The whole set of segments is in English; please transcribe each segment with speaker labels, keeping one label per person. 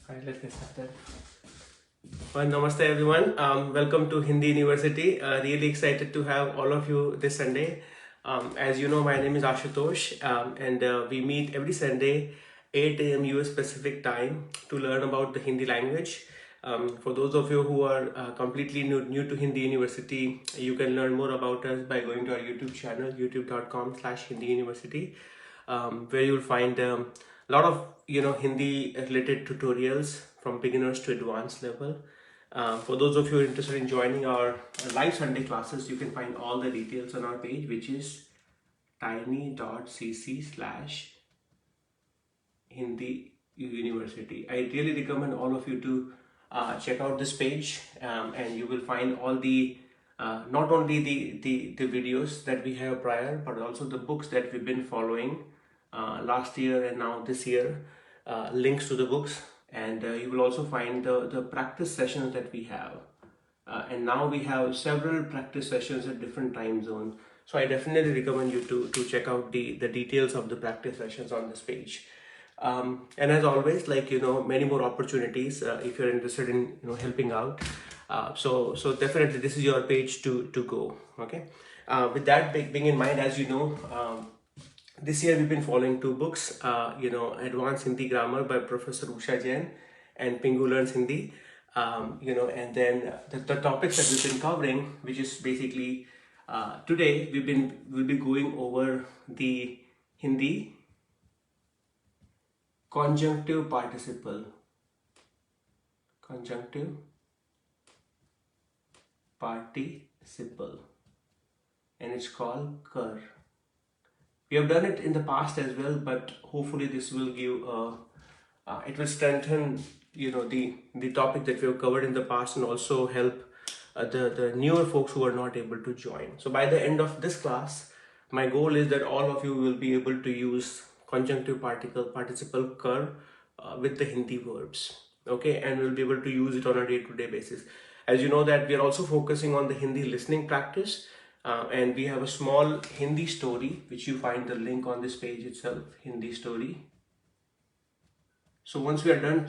Speaker 1: Alright, let's get started. Well, namaste everyone. Welcome to Hindi University. Really excited to have all of you this Sunday. As you know, my name is Ashutosh, and we meet every Sunday, 8 a.m. US Pacific time, to learn about the Hindi language. For those of you who are completely new to Hindi University, you can learn more about us by going to our YouTube channel, youtube.com/Hindi University, where you'll find a lot of Hindi related tutorials from beginners to advanced level. For those of you interested in joining our live Sunday classes, you can find all the details on our page, which is tiny.cc/Hindi University. I really recommend all of you to check out this page, and you will find all the not only the videos that we have prior, but also the books that we've been following last year and now this year, links to the books, and you will also find the practice sessions that we have. And now we have several practice sessions at different time zones. So I definitely recommend you to check out the details of the practice sessions on this page. And as always, many more opportunities if you're interested in helping out. So definitely this is your page to go. Okay. With that being in mind, as you know, this year we've been following two books, Advanced Hindi Grammar by Professor Usha Jain and Pingu Learns Hindi. And then the topics that we've been covering, which is basically today we'll be going over the Hindi conjunctive participle, and it's called ghar. We have done it in the past as well, but hopefully this will give it will strengthen the topic that we have covered in the past, and also help the newer folks who are not able to join. So by the end of this class, my goal is that all of you will be able to use conjunctive participle ghar with the Hindi verbs, okay, and we'll be able to use it on a day-to-day basis. As you know that we are also focusing on the Hindi listening practice, and we have a small Hindi story which you find the link on this page itself, Hindi story. So once we are done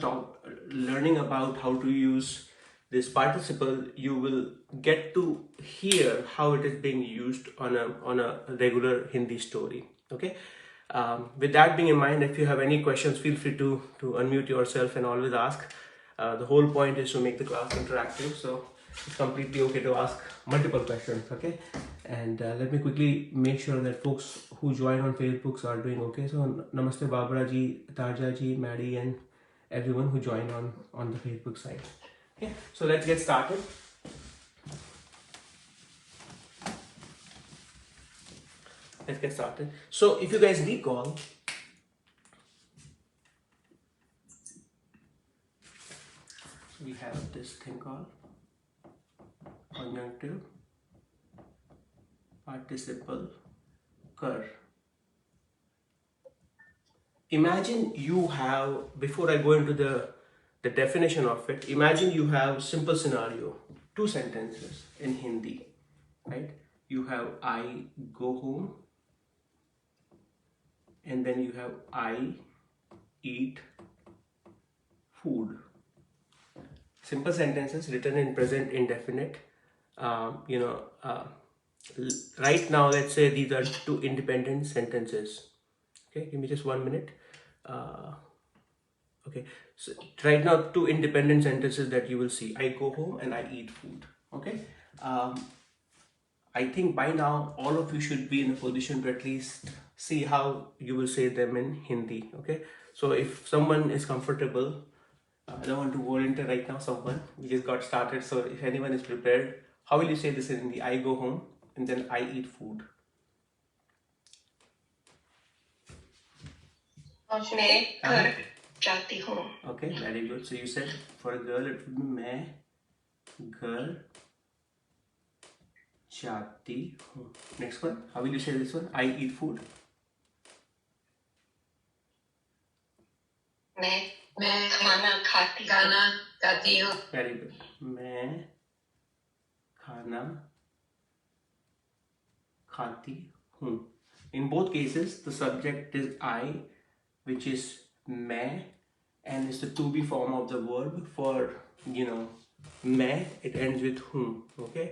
Speaker 1: learning about how to use this participle, you will get to hear how it is being used on a regular Hindi story. Okay. With that being in mind, if you have any questions, feel free to unmute yourself and always ask. The whole point is to make the class interactive, so it's completely okay to ask multiple questions. Okay. And let me quickly make sure that folks who join on Facebook are doing okay. So namaste Babra ji, Tarja ji, Maddie, and everyone who joined on the Facebook site. Okay, so let's get started. So if you guys recall, we have this thing called conjunctive participle ghar. Imagine you have, before I go into the definition of it, imagine you have simple scenario, two sentences in Hindi, right? You have I go home, and then you have I eat food. Simple sentences written in present indefinite. Right now, let's say these are two independent sentences. Okay, give me just 1 minute. Okay, so right now two independent sentences that you will see: I go home and I eat food. Okay, I think by now all of you should be in a position to at least see how you will say them in Hindi. Okay, so if someone is comfortable, I don't want to volunteer right now. Someone, we just got started, so if anyone is prepared, how will you say this in Hindi? I go home and then I eat food. मैं घर जाती हूँ. Okay, very good. So you said for a girl it would be मैं घर जाती हूँ. Next one, how will you say this one? I eat food. मैं खाना खाती हूँ. Very good. मैं खाना खाती हूँ. In both cases, the subject is I, which is मैं, and it's the to be form of the verb. For मैं, it ends with हूँ. Okay,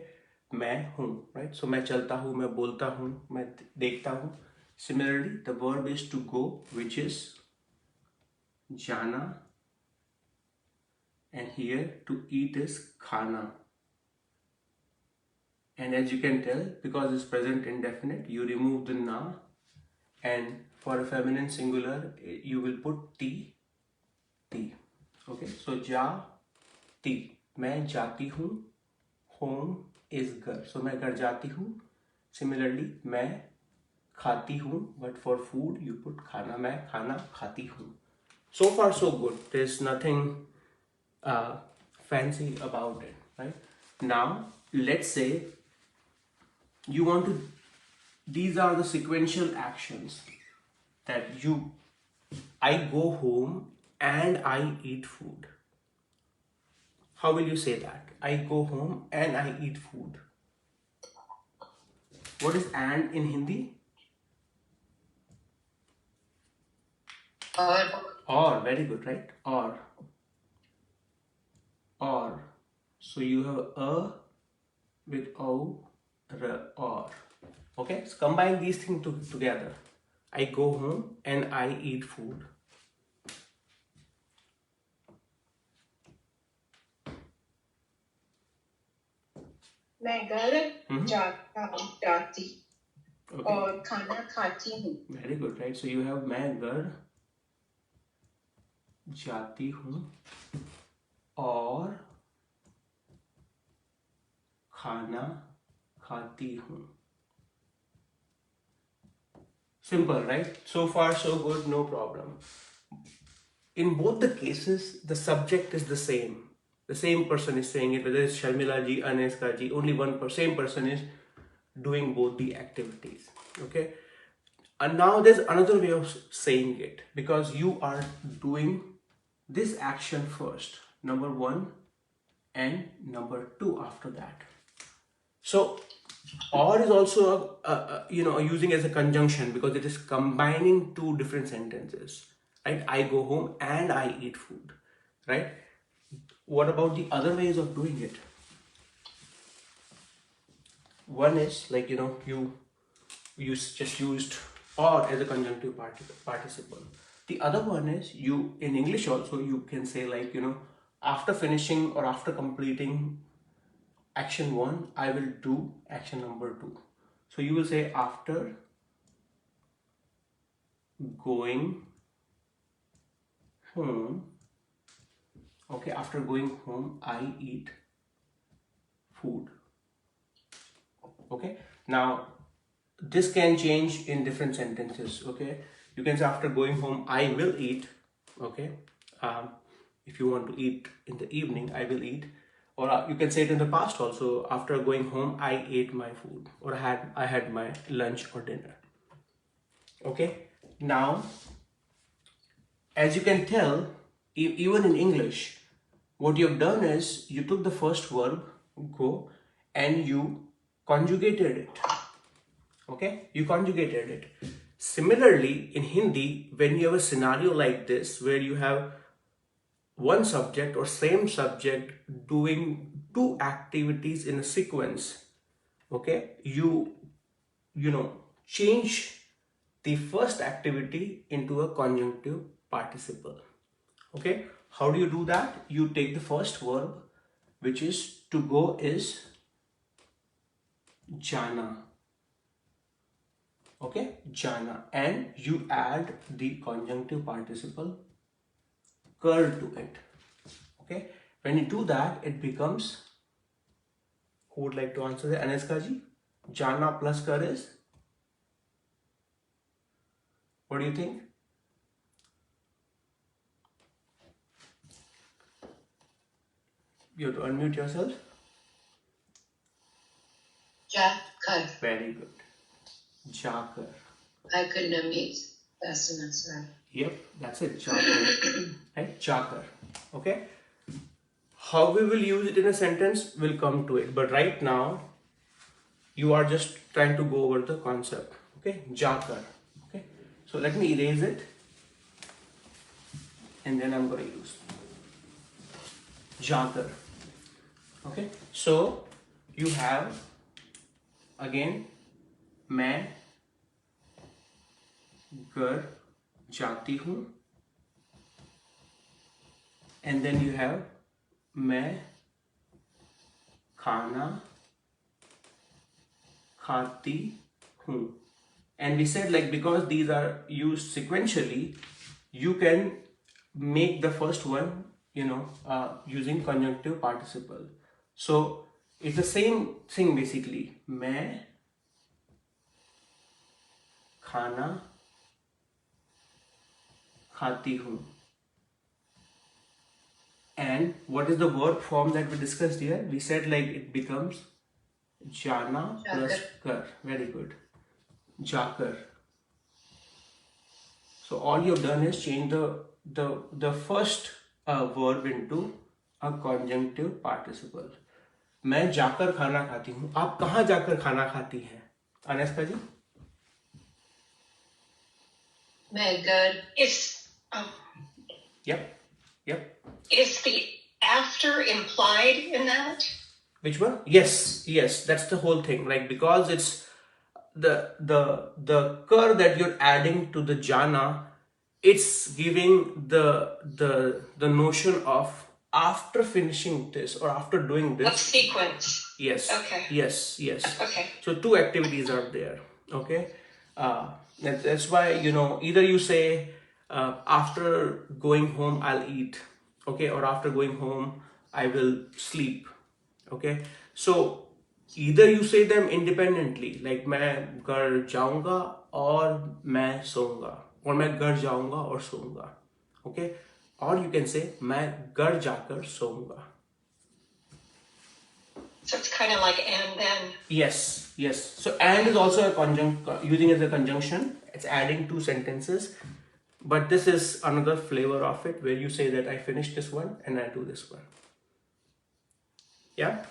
Speaker 1: मैं हूँ, right? So मैं चलता हूँ, मैं बोलता हूँ, मैं देखता हूँ. Similarly, the verb is to go, which is जाना, and here to eat is khaana. And as you can tell, because it's present indefinite, you remove the na, and for a feminine singular you will put ti. Okay, so जाती, मैं जाती हूँ. Home is घर, so मैं घर जाती हूँ. Similarly, मैं खाती हूँ, but for food you put खाना, मैं खाना खाती हूँ. So far so good, there's nothing fancy about it, right? Now let's say you want to, these are the sequential actions that I go home and I eat food. How will you say that? I go home and I eat food. What is and in Hindi? Or, very good, right? Or. So you have a with o, r, or. Okay, so combine these things together. I go home and I eat food.
Speaker 2: मैं घर जाती और खाना खाती हूँ.
Speaker 1: Very good, right? So you have मैं घर जाती हूँ और खाना खाती हूँ. Simple, right? So far so good, no problem. In both the cases, the subject is the same. The same person is saying it, whether it's Sharmila ji, Aneska ji, only same person is doing both the activities. Okay? And now there's another way of saying it, because you are doing this action first, number 1, and number 2 after that. So or is also using as a conjunction, because it is combining two different sentences, right? I go home and I eat food, right? What about the other ways of doing it? One is like you just used or as a conjunctive participle. The other one is in English also you can say like after finishing or after completing action 1, I will do action number 2. So you will say after going home, okay, after going home, I eat food. Okay, now this can change in different sentences. Okay, you can say after going home, I will eat. Okay, if you want to eat in the evening, I will eat. Or you can say it in the past also. After going home, I ate my food, or I had my lunch or dinner. Okay, now as you can tell, even in English, what you have done is you took the first verb, go, and you conjugated it. Okay, you conjugated it. Similarly, in Hindi, when you have a scenario like this, where you have one subject or same subject doing two activities in a sequence, okay, you change the first activity into a conjunctive participle. Okay, how do you do that? You take the first verb, which is to go, is jana. Okay, jana, and you add the conjunctive participle kar to it. Okay, when you do that, it becomes, who would like to answer that? Aneska ji, jana plus kar is, what do you think? You have to unmute yourself.
Speaker 2: jaaKAR.
Speaker 1: Very good. jaaKAR.
Speaker 2: I couldn't unmute fast enough, sorry.
Speaker 1: Yep, that's it. jaaKAR. Right? jaaKAR. Okay. How we will use it in a sentence, will come to it. But right now, you are just trying to go over the concept. Okay, jaaKAR. Okay. So let me erase it. and then I'm going to use jaaKAR. Okay, so you have again मैं घर जाती हूँ, and then you have मैं खाना खाती हूँ. And we said, like, because these are used sequentially, you can make the first one, using conjunctive participle. So it's the same thing basically. मैं खाना खाती हूँ. And what is the verb form that we discussed here? We said, like, it becomes jana plus kar. Very good. jaaKAR. So all you've done is change the first verb into a conjunctive participle. मैं जाकर खाना खाती हूँ. आप कहाँ जाकर खाना खाती हैं, अनस्का जी?
Speaker 2: मैं घर is
Speaker 1: Yep.
Speaker 2: Is the after implied in that?
Speaker 1: Which one? Yes. That's the whole thing. Like, because it's the kar that you're adding to the jana, it's giving the notion of after finishing this or after doing this.
Speaker 2: Of sequence.
Speaker 1: Yes.
Speaker 2: Okay.
Speaker 1: Yes.
Speaker 2: Okay.
Speaker 1: So two activities are there. Okay. That's why, either you say after going home I'll eat. Okay. Or after going home I will sleep. Okay. So either you say them independently, like मैं घर जाऊंगा और मैं सोऊंगा, or मैं घर जाऊंगा और सोऊंगा. Okay. Or you can say मैं घर जाकर सोऊंगा.
Speaker 2: So it's kind of like and then.
Speaker 1: Yes. So and is also using as a conjunction. It's adding two sentences, but this is another flavor of it, where you say that I finished this one and I do this one. Yeah.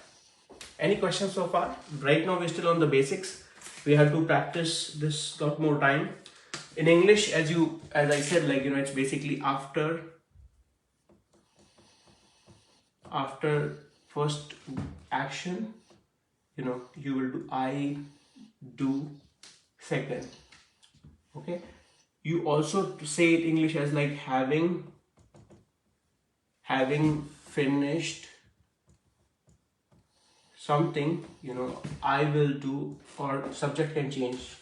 Speaker 1: Any questions so far? Right now we're still on the basics. We have to practice this lot more time. In English, as I said, like, it's basically after first action, you will do I do second. Okay. You also say it English as like having finished something, I will do, or subject can change,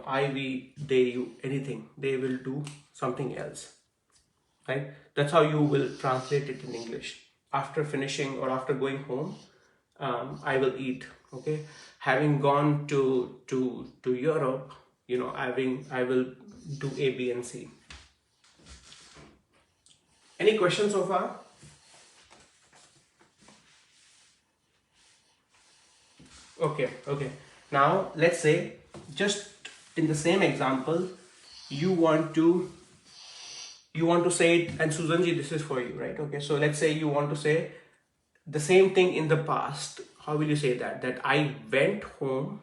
Speaker 1: I, we, they, you, anything, they will do something else, right? That's how you will translate it in English. After finishing or after going home, I will eat. Okay. Having gone to Europe, I will do A, B, and C. Any questions so far? Okay. Now let's say, just in the same example, you want to say it, and Susan ji, this is for you, right? Okay, so let's say you want to say the same thing in the past. How will you say that? That I went home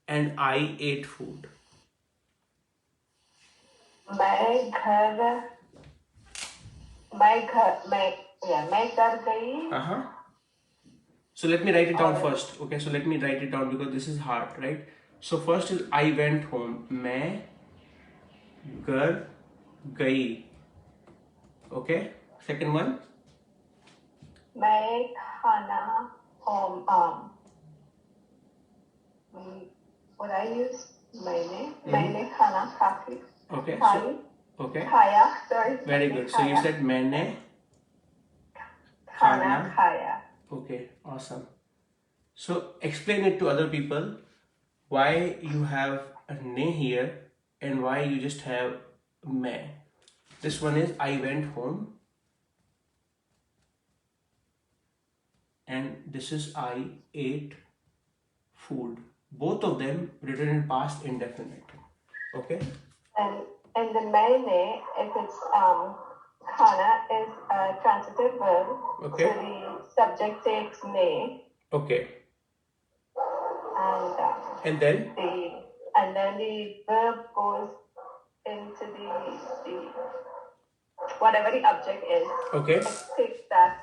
Speaker 1: and I ate food.
Speaker 2: मैं घर गई.
Speaker 1: So let me write it down first. Okay, so let me write it down because this is hard, right? So first is I went home. मैं घर गई. Okay. Second one.
Speaker 2: मैं खाना home. What I use? मैंने खाना खाती.
Speaker 1: Okay. Okay.
Speaker 2: खाया. Sorry.
Speaker 1: Very good. So you said मैंने
Speaker 2: खाना खाया.
Speaker 1: Okay, awesome. So explain it to other people why you have a ne here and why you just have मैं. This one is I went home, and this is I ate food. Both of them written in past indefinite. Okay.
Speaker 2: And the मैंने, if it's खाना, is a transitive verb.
Speaker 1: Okay.
Speaker 2: So the subject takes ne.
Speaker 1: Okay.
Speaker 2: And
Speaker 1: then
Speaker 2: the verb goes into the whatever the object is,
Speaker 1: Okay.
Speaker 2: it takes that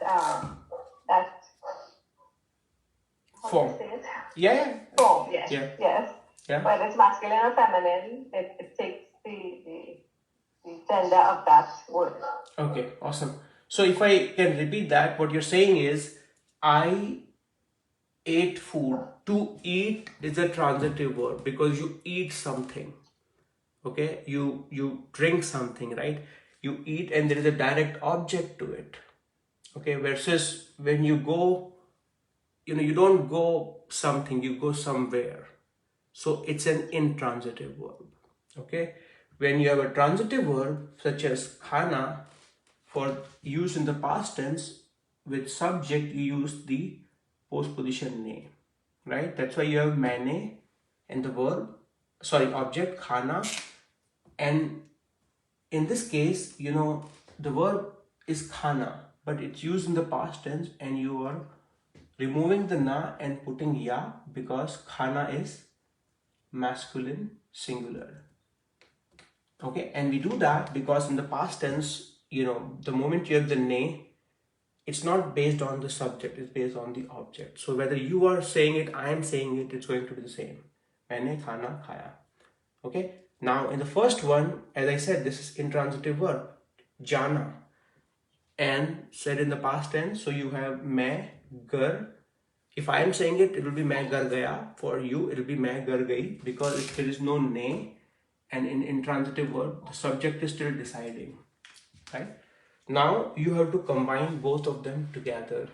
Speaker 2: that
Speaker 1: Form.
Speaker 2: Yeah. Form. Yes.
Speaker 1: Yeah.
Speaker 2: Yes.
Speaker 1: Yeah.
Speaker 2: Whether it's masculine or feminine, it takes the gender of that word.
Speaker 1: Okay, awesome. So if I can repeat that, what you're saying is, I ate food. To eat is a transitive verb because you eat something. Okay, you drink something, right? You eat and there is a direct object to it. Okay, versus when you go, you don't go something, you go somewhere. So it's an intransitive verb. Okay, when you have a transitive verb such as khaana, for use in the past tense with subject, you use the postposition ne, right? That's why you have maine and the verb, sorry, object khana, and in this case, the verb is khana, but it's used in the past tense, and you are removing the na and putting ya because khana is masculine singular. Okay, and we do that because in the past tense, the moment you have the ne, it's not based on the subject, it's based on the object. So whether you are saying it, I am saying it, it's going to be the same. Maine khana khaya. Okay, now in the first one, as I said, this is intransitive verb, jana, and said in the past tense. So you have main gar. If I am saying it, it will be main gar gaya. For you, it will be main gar gayi, because if there is no ne, and in intransitive verb, the subject is still deciding, right? Now you have to combine both of them together.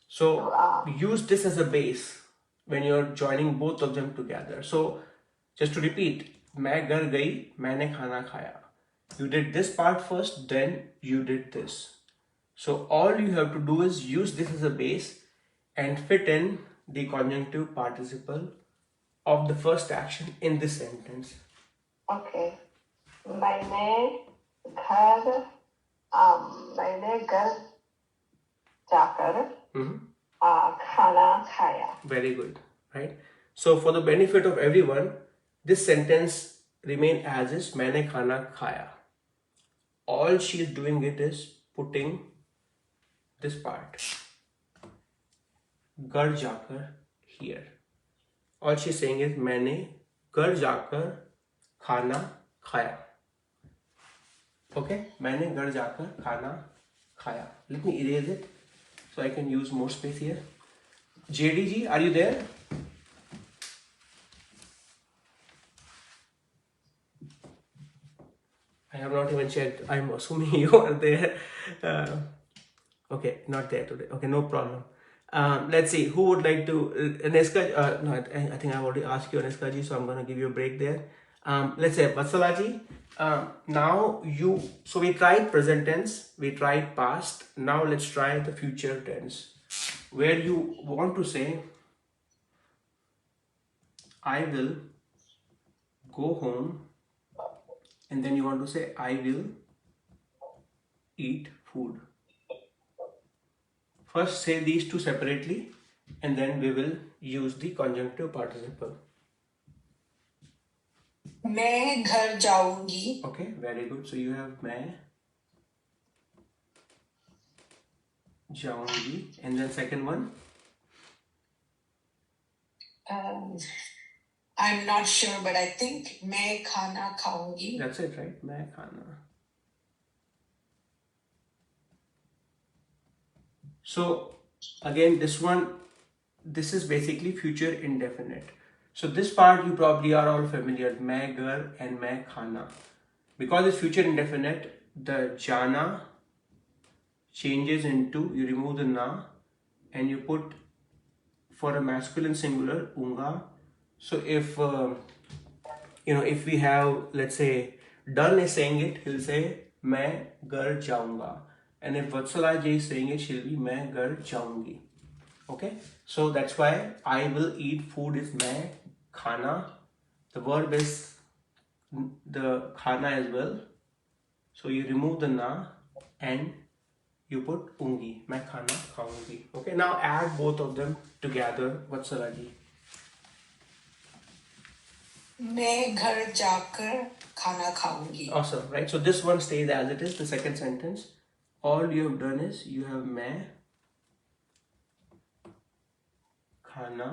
Speaker 1: So use this as a base when you're joining both of them together. So just to repeat, मैं घर गई, मैंने खाना खाया. You did this part first, then you did this. So all you have to do is use this as a base and fit in the conjunctive participle of the first action in this sentence.
Speaker 2: Okay. मैंने घर जाकर खाना खाया.
Speaker 1: Very good, right? So for the benefit of everyone, this sentence remain as is, मैंने खाना खाया. All she is doing it is putting this part, घर जाकर, here. All she is saying is मैंने घर जाकर खाना खाया. Okay, मैंने घर जाकर खाना खाया. Let me erase it so I can use more space here. JDG, are you there? I have not even checked. I'm assuming you are there. Okay, not there today. Okay, no problem. Let's see, who would like to, Aneska, no, I think I already asked you, Aneska ji, so I'm going to give you a break there. Let's say, Vatsala ji, now so we tried present tense, we tried past, now let's try the future tense, where you want to say, I will go home, and then you want to say, I will eat food. First say these two separately, and then we will use the conjunctive participle.
Speaker 3: मैं घर जाऊंगी.
Speaker 1: Okay, very good. So you have मैं जाऊंगी, and then second one.
Speaker 3: I'm not sure, but I think मैं खाना खाऊंगी.
Speaker 1: That's it, right? मैं खाना. So again, this is basically future indefinite. So this part you probably are all familiar, मैं घर and मैं खाना. Because it's future indefinite, the jana changes into, you remove the na and you put, for a masculine singular, unga. So if if we have, let's say, done is saying it, he'll say मैं घर जाऊंगा. And if Vatsala ji is saying it, she'll be मैं घर जाऊंगी. Okay, so that's why I will eat food is मैं खाना. The verb is the khana as well. So you remove the na and you put ungi, मैं खाना खाऊंगी. Okay, now add both of them together, Vatsala ji.
Speaker 3: मैं घर जाकर खाना खाऊंगी.
Speaker 1: Awesome, right? So this one stays as it is, the second sentence. All you have done is you have मैं खाना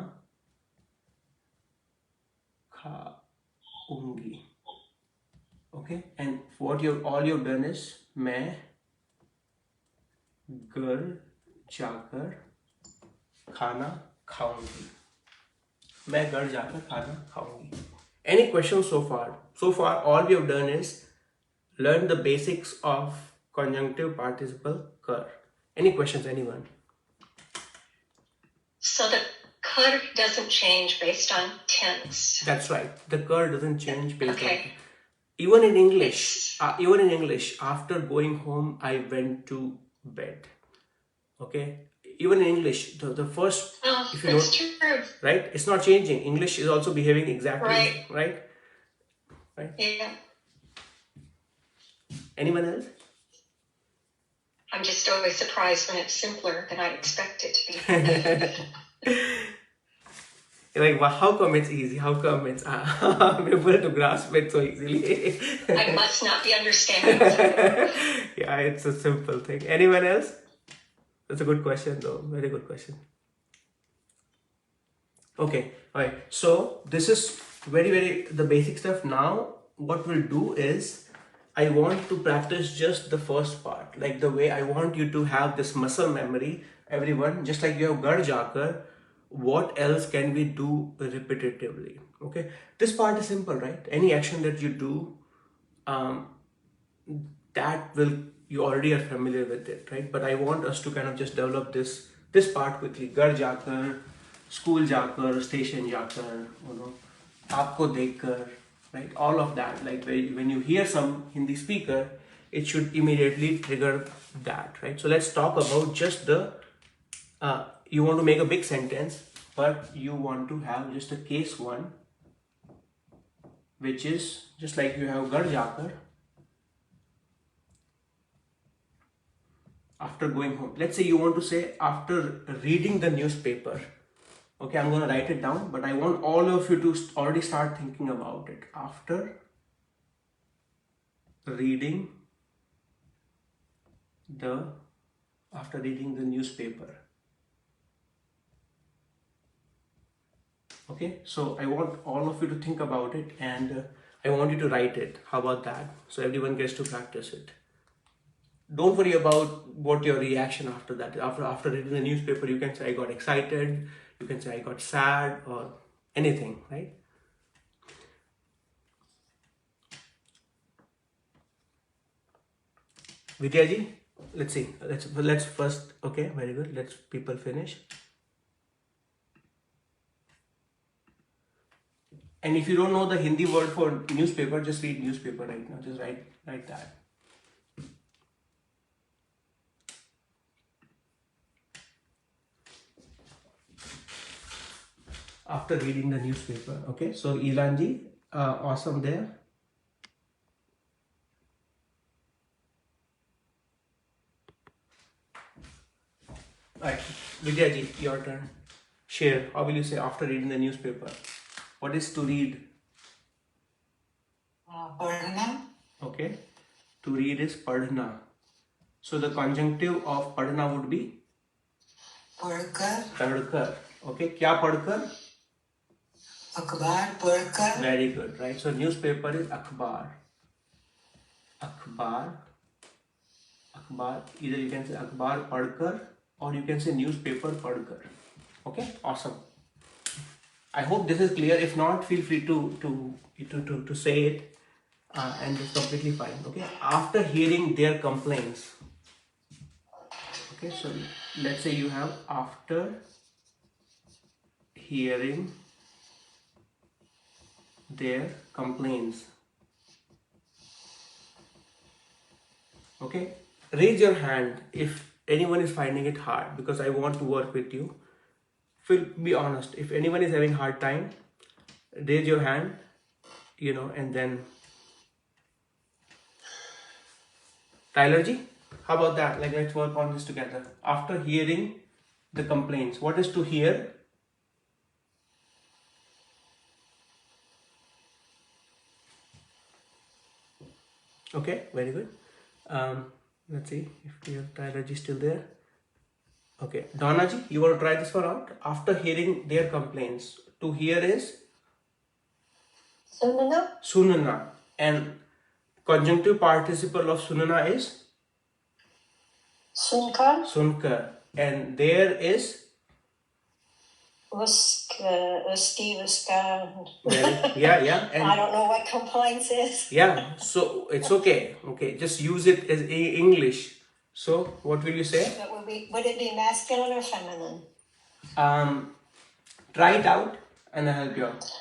Speaker 1: खाऊंगी. Okay, and what you all you've done is मैं घर जाकर खाना खाऊंगी. मैं घर जाकर खाना खाऊंगी. Any questions so far? So far, all we have done is learn the basics of conjunctive participle kar. Any questions, anyone?
Speaker 2: So the kar doesn't change based on tense.
Speaker 1: That's right. The kar doesn't change based
Speaker 2: Okay.
Speaker 1: on. Even in English, after going home, I went to bed. Okay. Even in English, the first,
Speaker 2: Oh,
Speaker 1: if you
Speaker 2: that's
Speaker 1: know,
Speaker 2: true.
Speaker 1: right? It's not changing. English is also behaving exactly right.
Speaker 2: Yeah.
Speaker 1: Anyone else?
Speaker 2: I'm just always surprised when it's simpler than I expect it to be.
Speaker 1: You're like, wow, how come it's easy? How come it's I'm able to grasp it so easily?
Speaker 2: I must not be understanding.
Speaker 1: Yeah, it's a simple thing. Anyone else? That's a good question, though. Very good question. Okay, all right. So this is very the basic stuff. Now, what we'll do is I want to practice just the first part, like the way I want you to have this muscle memory. Everyone, just like you have ghar jaaKAR, what else can we do repetitively? Okay, this part is simple, right? Any action that you do, that will, you already are familiar with it, right? But I want us to kind of just develop this part quickly. Ghar jaaKAR, school jaaKAR, station jaaKAR, aapko dekhkar, right? All of that, like when you hear some Hindi speaker, it should immediately trigger that, right? So let's talk about just the you want to make a big sentence, but you want to have just a case one, which is just like you have ghar jaaKAR. After going home, let's say you want to say after reading the newspaper. Okay, I'm going to write it down, but I want all of you to already start thinking about it. After reading the newspaper. Okay, so I want all of you to think about it, and I want you to write it. How about that? So everyone gets to practice it. Don't worry about what your reaction after that. After reading the newspaper, you can say I got excited, you can say I got sad, or anything, right? Vidyaji, let's see. Let's first. Okay, very good. Let's people finish. And if you don't know the Hindi word for newspaper, just read newspaper right now. Just write that. After reading the newspaper. Okay, so Ilanji, awesome there. Right, Vidyaji, your turn. Share. How will you say after reading the newspaper? What is to read?
Speaker 3: Padhna.
Speaker 1: Okay, to read is padhna. So the conjunctive of padhna would be
Speaker 3: Padhkar.
Speaker 1: padhkar. Okay, kya padhkar?
Speaker 3: Akhbar padhkar.
Speaker 1: Very good, right? So newspaper is akhbar. Akhbar. Either you can say akhbar padhkar or you can say newspaper padhkar. Okay, awesome. I hope this is clear. If not, feel free to say it, and it's completely fine. Okay. After hearing their complaints. Okay, so let's say you have after hearing their complaints. Okay, raise your hand if anyone is finding it hard, because I want to work with you. Be honest. If anyone is having hard time, raise your hand, and then Tyler ji, how about that? Like, let's work on this together. After hearing the complaints, what is to hear? Okay, very good. Let's see if your Tyler is still there. Okay, Donaji, you want to try this one out? After hearing their complaints, to hear is
Speaker 3: Sunana?
Speaker 1: sunana, and conjunctive participle of sunana is
Speaker 3: Sunkar?
Speaker 1: sunkar, and there is
Speaker 3: Uski, Uska.
Speaker 1: yeah,
Speaker 3: I
Speaker 1: and
Speaker 3: don't know what complaints is.
Speaker 1: yeah, so it's okay. Okay, just use it as English. So what will you say?
Speaker 3: Would it be masculine or feminine?
Speaker 1: Try it out, and I'll help you out.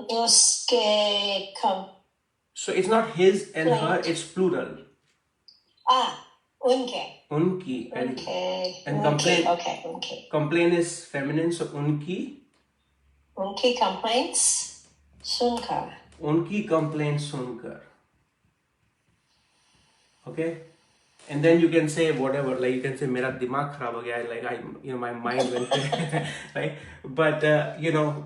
Speaker 3: Uske
Speaker 1: So it's not his and her; it's plural.
Speaker 3: unke.
Speaker 1: Unki.
Speaker 3: Okay.
Speaker 1: And complain.
Speaker 3: Okay, unke.
Speaker 1: Complain is feminine, so unki.
Speaker 3: Unke complaints. Sunkar.
Speaker 1: Unki complaints sunkar. Okay, and then you can say whatever, like you can say mera dimag kharab ho gaya, like my mind went there, right? But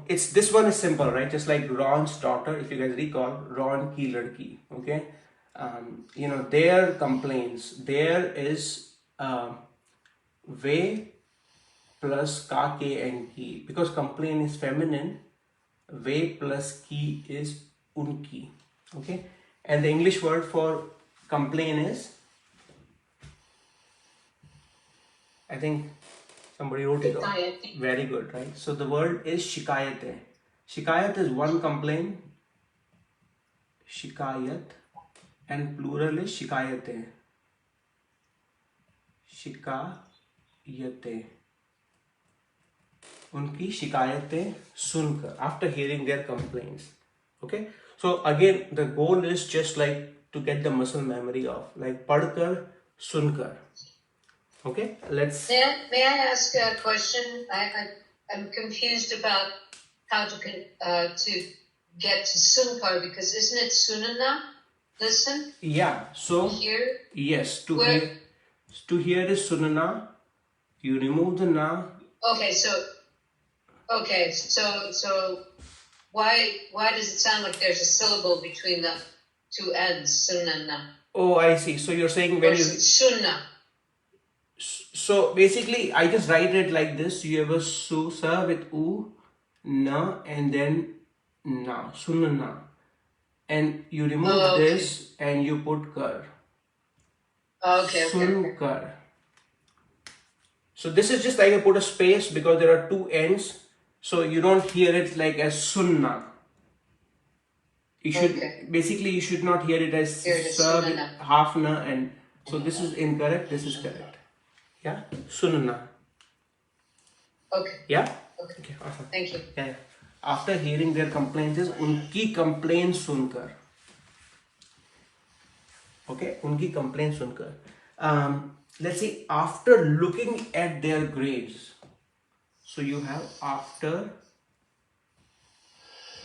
Speaker 1: it's this one is simple, right? Just like Ron's daughter, if you guys recall, Ron ki ladki, okay? Their complaints, there is way plus ka, ke, and ki, because complain is feminine. Way plus ki is unki, okay? And the English word for complain is, I think somebody wrote it down. Very good, right? So the word is shikayat. Shikayat is one complaint, shikayat, and plural is shikayate. Shikayate. Unki shikayate sunkar, after hearing their complaints. Okay? So again, the goal is just like to get the muscle memory of, like padkar, sunkar. Okay, let's.
Speaker 4: May I ask a question? I'm confused about how to get to sunkar, because isn't it sunana? Listen.
Speaker 1: Yeah. So
Speaker 4: here.
Speaker 1: Yes. To hear is sunana. You remove the na.
Speaker 4: Okay. So why does it sound like there's a syllable between the two ends? Sunana.
Speaker 1: Oh, I see. So you're saying when you
Speaker 4: sunna.
Speaker 1: So basically, I just write it like this. You have a sa with u, na, and then na, sunna. And you remove this and you put kar.
Speaker 4: Okay.
Speaker 1: Sunkar. So this is just like I put a space because there are two ends. So you don't hear it like as sunna. You should basically you should not hear it as sa with half na, and so this is incorrect. This is correct. Yeah, sunna.
Speaker 4: Okay.
Speaker 1: Yeah.
Speaker 4: Okay.
Speaker 1: Awesome.
Speaker 4: Thank you.
Speaker 1: Yeah. After hearing their complaints is unki complaint sunkar. Okay, unki complaint sunkar. Let's see, after looking at their grades. So you have after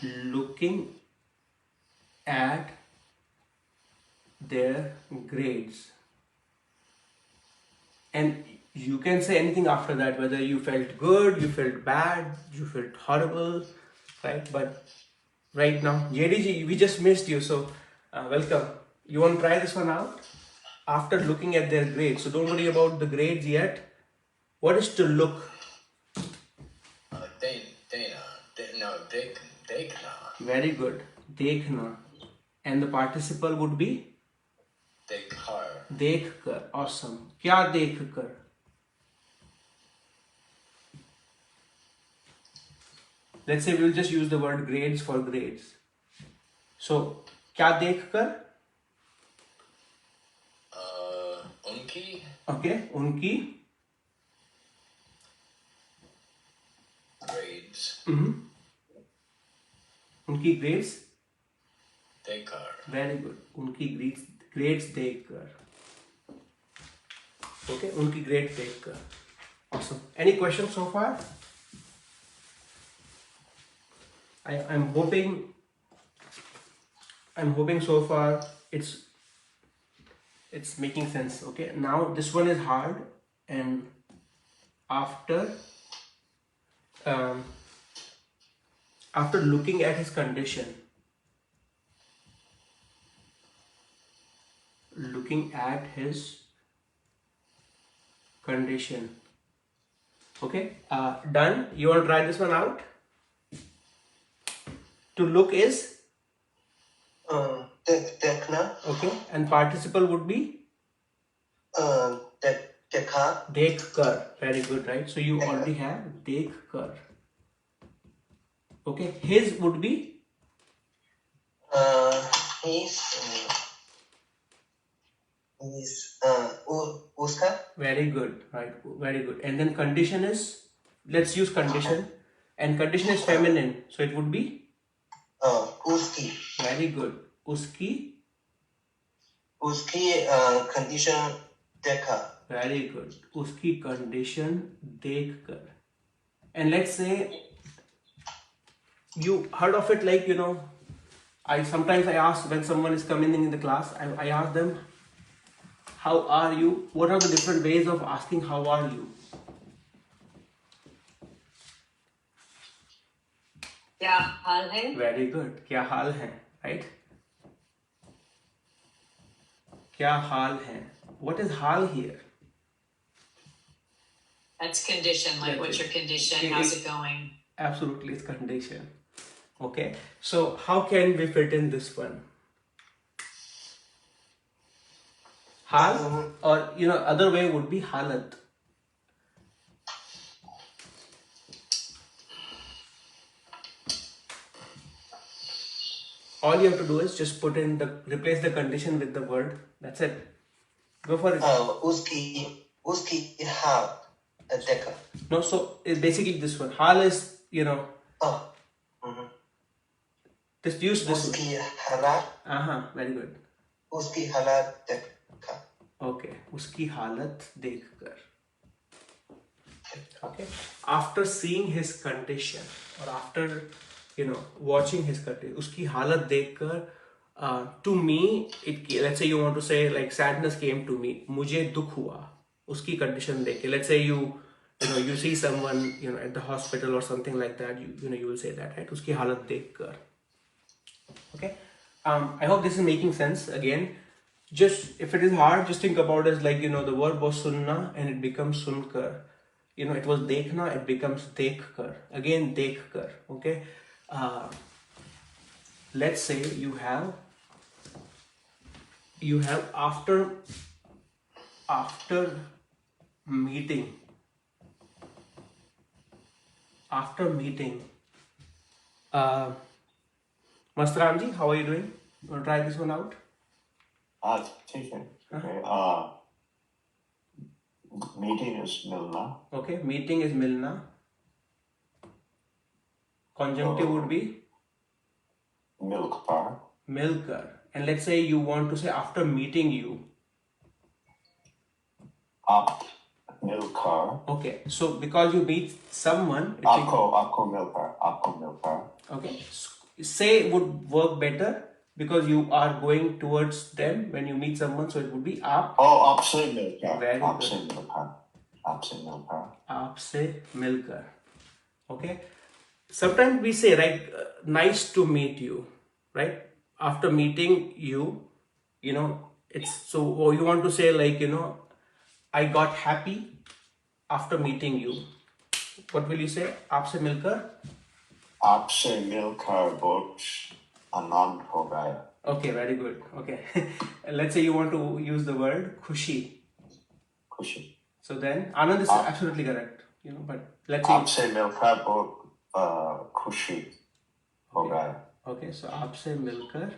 Speaker 1: looking at their grades. And you can say anything after that, whether you felt good, you felt bad, you felt horrible, right? But right now, JDG, we just missed you, so welcome. You want to try this one out? After looking at their grades. So don't worry about the grades yet. What is to look?
Speaker 5: Dekhna.
Speaker 1: Very good. Dekhna. And the participle would be?
Speaker 5: Dekhar.
Speaker 1: Dekhkar. Awesome. Kya dekhkar? Let's say we'll just use the word grades for grades. So, kya dekhkar?
Speaker 5: Unki.
Speaker 1: Okay, unki
Speaker 5: grades.
Speaker 1: Unki grades.
Speaker 5: Dekhar.
Speaker 1: Very good. Unki grades dekhkar. Okay, unki grades dekhkar. Awesome. Any questions so far? I'm hoping so far it's making sense. Okay, now this one is hard, and after looking at his condition, looking at his condition. Okay, done. You want to try this one out? To look is
Speaker 6: देखना
Speaker 1: okay, and participle would be
Speaker 6: देखा
Speaker 1: dekh kar. Very good, right? So you already have dekh kar. Okay, his would be
Speaker 6: his उसका
Speaker 1: very good, right? Very good. And then condition is, let's use condition, and condition is feminine, so it would be
Speaker 6: उसकी
Speaker 1: very good. Uski,
Speaker 6: उसकी condition देखा
Speaker 1: very good. Uski condition dekh kar. And let's say you heard of it, like, I sometimes I ask when someone is coming in the class, I ask them, how are you? What are the different ways of asking how are you?
Speaker 4: क्या हाल है?
Speaker 1: Very good. क्या हाल है? Right? क्या हाल है? What is hall here?
Speaker 3: That's condition. Like, what's your condition? How's it going?
Speaker 1: Absolutely, it's condition. Okay. So how can we fit in this one? Hal, or other way would be halat. All you have to do is just replace the condition with the word. That's it. Go for it.
Speaker 6: उसकी हाल देखा
Speaker 1: No, so it's basically this one. Hal is, just use this one.
Speaker 6: उसकी हालत
Speaker 1: Very good.
Speaker 6: उसकी हालत देखा
Speaker 1: Okay. Uski halat dekh kar. Okay. After seeing his condition, or after watching his condition, uski halat dekh kar, to me, let's say you want to say like sadness came to me, mujhe dukh hua, uski condition dekh ke. Let's say you see someone at the hospital or something like that, you will say that, right? Uski halat dekh kar. Okay. I hope this is making sense. Again, just if it is hard, just think about it as like, the verb was sunna and it becomes sunkar. It was dekhna, it becomes dekhkar. Again, dekhkar. Okay. Let's say you have after meeting, Mastramji, how are you doing? You want to try this one out?
Speaker 7: ठीक है. Okay. Meeting is milna.
Speaker 1: Okay, meeting is milna. Conjunctive would be
Speaker 7: Milkar.
Speaker 1: milkar. And let's say you want to say after meeting you.
Speaker 7: Up milkar.
Speaker 1: Okay, so because you meet someone,
Speaker 7: Apko milkar.
Speaker 1: okay, say would work better because you are going towards them when you meet someone, so it would be aap.
Speaker 7: Oh, आपसे milkar.
Speaker 1: Very
Speaker 7: आपसे
Speaker 1: good.
Speaker 7: milkar. आपसे milkar.
Speaker 1: Aapse milkar. Okay. Sometimes we say, right, nice to meet you, right? After meeting you, it's so, or you want to say like, I got happy after meeting you. What will you say? Aapse milkar?
Speaker 7: आपसे milkar बहुत आनंद हो गया.
Speaker 1: Okay, very good. Okay. Let's say you want to use the word khushi.
Speaker 7: खुशी.
Speaker 1: So then, Anand is absolutely correct, but let's say.
Speaker 7: आपसे milkar बहुत खुशी हो गया.
Speaker 1: Okay, so आपसे मिलकर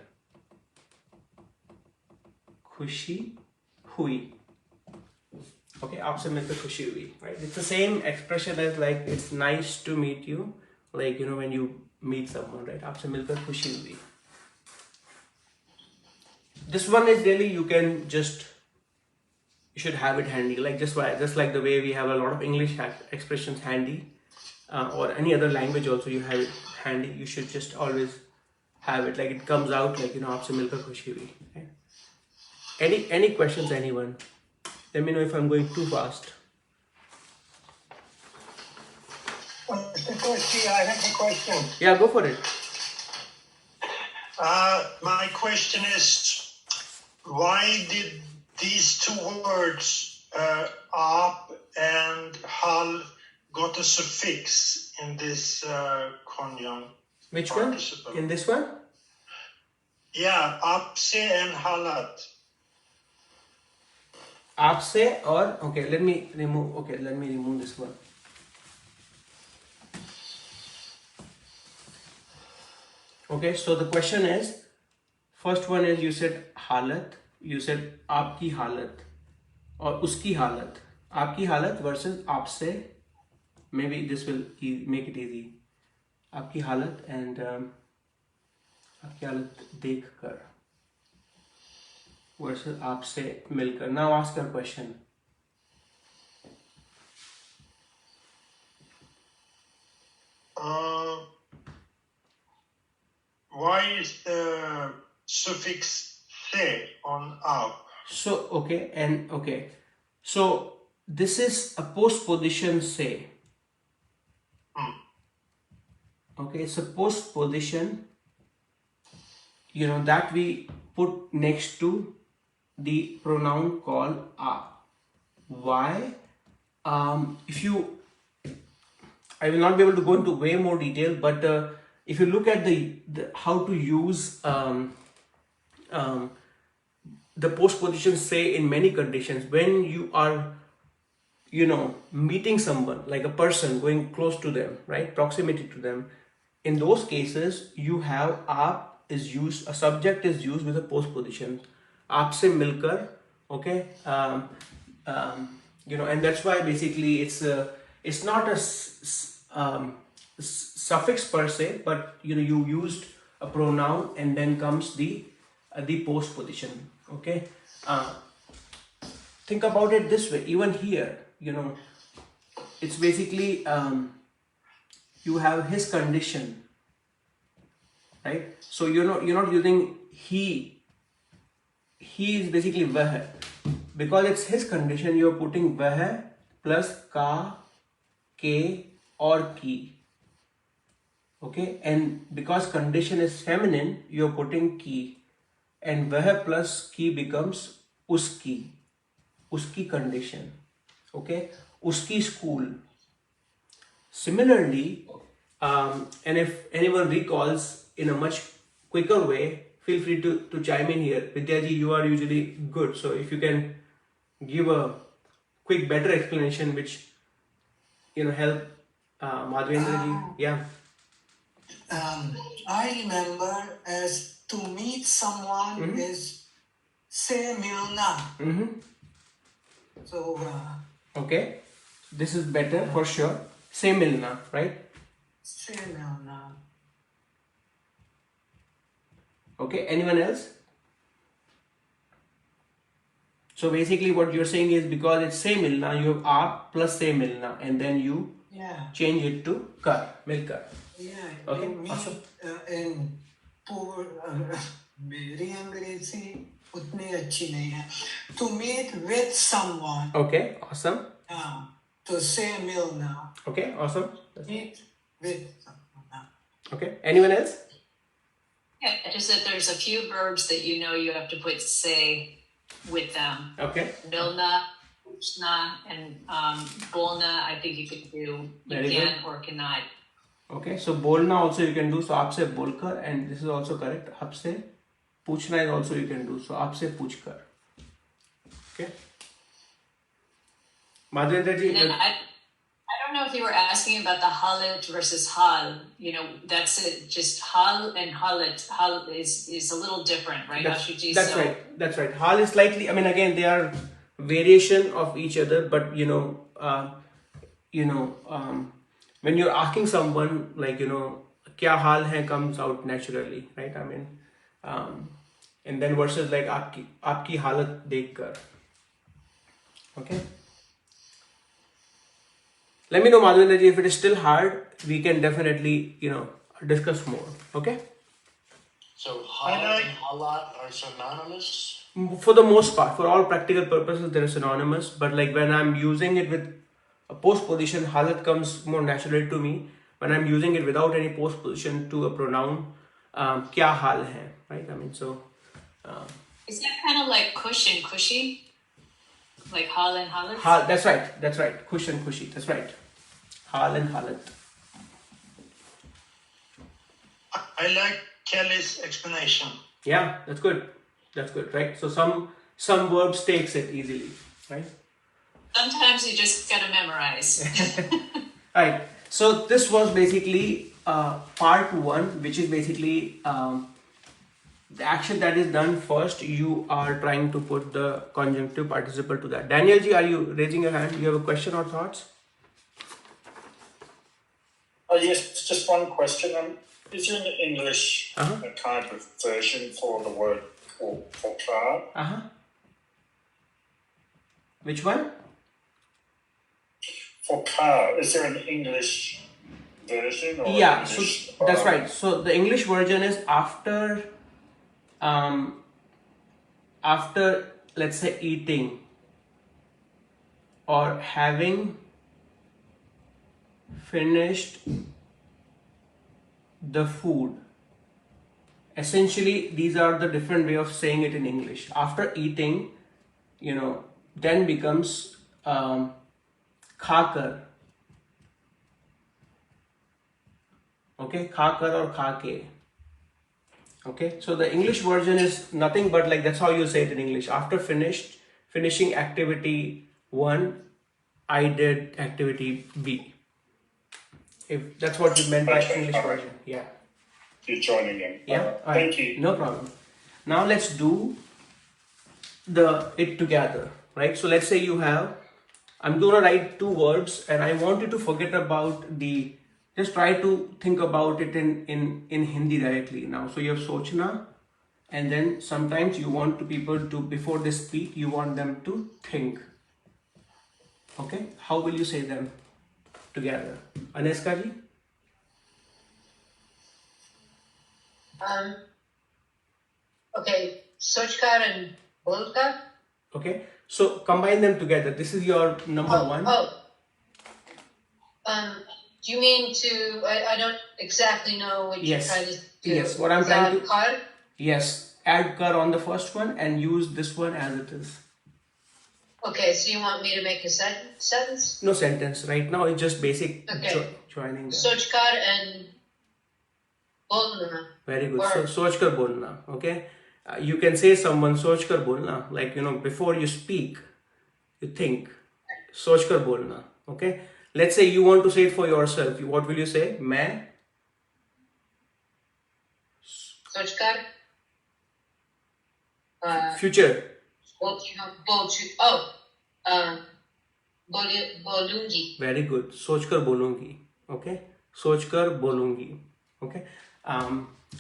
Speaker 1: खुशी हुई. Okay, आपसे मिलकर खुशी हुई, right? It's the same expression as like it's nice to meet you, like when you meet someone, right? आपसे मिलकर खुशी हुई. This one is really, you should have it handy, like just like the way we have a lot of English expressions handy, or any other language also you have it handy. You should just always have it, like it comes out like आपसे मिलकर खुशी हुई. Right? Any questions, anyone? Let me know if I'm going too fast.
Speaker 8: Mr. Kushi, I have a question.
Speaker 1: Yeah, go for it.
Speaker 8: My question is, why did these two words, ap and hal, got a suffix in this conjunct
Speaker 1: Which one?
Speaker 8: participle?
Speaker 1: In this one?
Speaker 8: Yeah, apse and halat.
Speaker 1: Aapse or okay, let me remove this one. Okay, so the question is, first one is you said halat, you said aapki halat or uski halat. Aapki halat versus aapse. Maybe this will make it easy. Aapki halat and aapki halat dekh kar versus aapse milkar. Now ask your question.
Speaker 8: Why is the suffix se on ap?
Speaker 1: So okay, so this is a postposition se. Okay, it's a postposition, that we put next to the pronoun called a. Why? If you, I will not be able to go into way more detail, but if you look at the how to use the postposition say in many conditions, when you are meeting someone like a person, going close to them, right, proximity to them, in those cases you have aap is used, a subject is used with a postposition, aap se milkar. Okay, and that's why basically it's not a suffix per se, but you used a pronoun and then comes the postposition. Okay, think about it this way. Even here, it's basically you have his condition, right? So you're not using he. He is basically vah. Because it's his condition, you're putting vah plus ka, ke or ki. Okay, and because condition is feminine, you're putting ki, and vah plus ki becomes uski condition. Okay, uski school. Similarly, and if anyone recalls in a much quicker way, feel free to chime in here. Vidya ji, you are usually good, so if you can give a quick, better explanation, which help Madhvendra ji. Yeah.
Speaker 3: I remember as to meet someone is se milna. So
Speaker 1: Okay, this is better for sure. Se milna, right?
Speaker 3: se milna.
Speaker 1: Okay, anyone else? So basically what you're saying is, because it's se milna, you have aap plus se milna, and then you change it to kar, milkar.
Speaker 3: Yeah,
Speaker 1: Okay,
Speaker 3: to meet
Speaker 1: awesome.
Speaker 3: in poor मेरी अंग्रेजी उतनी अच्छी नहीं है. To meet with someone.
Speaker 1: Okay, awesome.
Speaker 3: To say milna.
Speaker 1: Okay, awesome.
Speaker 3: Meet with someone.
Speaker 1: Okay, anyone else?
Speaker 9: Yeah, just that there's a few verbs that you have to put say with them.
Speaker 1: Okay.
Speaker 9: Milna, uchna, and bolna, I think you could do.
Speaker 1: Very
Speaker 9: You can
Speaker 1: good.
Speaker 9: or cannot.
Speaker 1: Okay, so bolna also you can do. So aapse bolkar, and this is also correct. Aapse puchna is also you can do. So aapse puchkar. Okay. Madhvendra ji.
Speaker 9: And then I don't know if you were asking about the halit versus hal. That's it. Just hal and halit. Hal is a little different, right, Ashu Ji?
Speaker 1: That's right. That's right. Hal is slightly. I mean, again, they are variation of each other, but when you're asking someone like kya hal hai comes out naturally, right? I mean, and then versus like aapki halat dekh kar. Okay. Let me know, Madhvendra ji, if it is still hard, we can definitely discuss more. Okay.
Speaker 5: So hal and halat are synonymous?
Speaker 1: For the most part, for all practical purposes, they're synonymous. But like when I'm using it with a postposition, halat comes more naturally to me. When I'm using it without any postposition to a pronoun, kya hal hai, right? I mean, so.
Speaker 9: Is that kind of like kush and cushy? Like hal and halat?
Speaker 1: Hal, that's right. Kush and cushy, that's right. Hal and halat.
Speaker 8: I like Kelly's explanation.
Speaker 1: Yeah, that's good. That's good, right? So some verbs takes it easily, right?
Speaker 9: Sometimes you just gotta memorize.
Speaker 1: Right. So this was basically part one, which is basically the action that is done first. You are trying to put the conjunctive participle to that. Daniel ji, are you raising your hand? You have a question or thoughts?
Speaker 10: Yes, just one question. Is there in English a kind of version for the word for car?
Speaker 1: Which one?
Speaker 10: For car, is there an English version? Or
Speaker 1: Yeah,
Speaker 10: English,
Speaker 1: so that's right. So the English version is after let's say eating or having finished the food. Essentially, these are the different way of saying it in English. After eating, then becomes khaakar. Okay, khaakar or khake. Okay, so the English version is nothing but like that's how you say it in English. After finishing activity 1, I did activity B. If that's what you meant by English version, yeah.
Speaker 10: You're joining in.
Speaker 1: Yeah,
Speaker 10: Thank you.
Speaker 1: No problem. Now let's do it together, right? So let's say I'm gonna write 2 verbs, and I want you to forget about just try to think about it in Hindi directly now. So you have sochna, and then sometimes you want people to, before they speak, you want them to think. Okay, how will you say them together? Aneska ji?
Speaker 4: Okay, Sochkar and Bolkar.
Speaker 1: Okay, so combine them together. This is your number 1.
Speaker 4: Do you mean to? I don't exactly know what you're trying to do.
Speaker 1: Yes, what I'm trying to.
Speaker 4: Kar?
Speaker 1: Yes, add kar on the first one and use this one as it is.
Speaker 4: Okay, so you want me to make a sentence?
Speaker 1: No sentence right now. It's just basic joining them.
Speaker 4: Sochkar and bolna.
Speaker 1: Very good. So soch kar bolna. Okay, you can say someone soch kar bolna, like before you speak, you think. Soch kar bolna. Okay. Let's say you want to say it for yourself. What will you say? Main
Speaker 4: Sochkar.
Speaker 1: Future.
Speaker 4: Bolungi.
Speaker 1: Very good. Soch kar bolungi. Okay. Soch kar bolungi. Okay.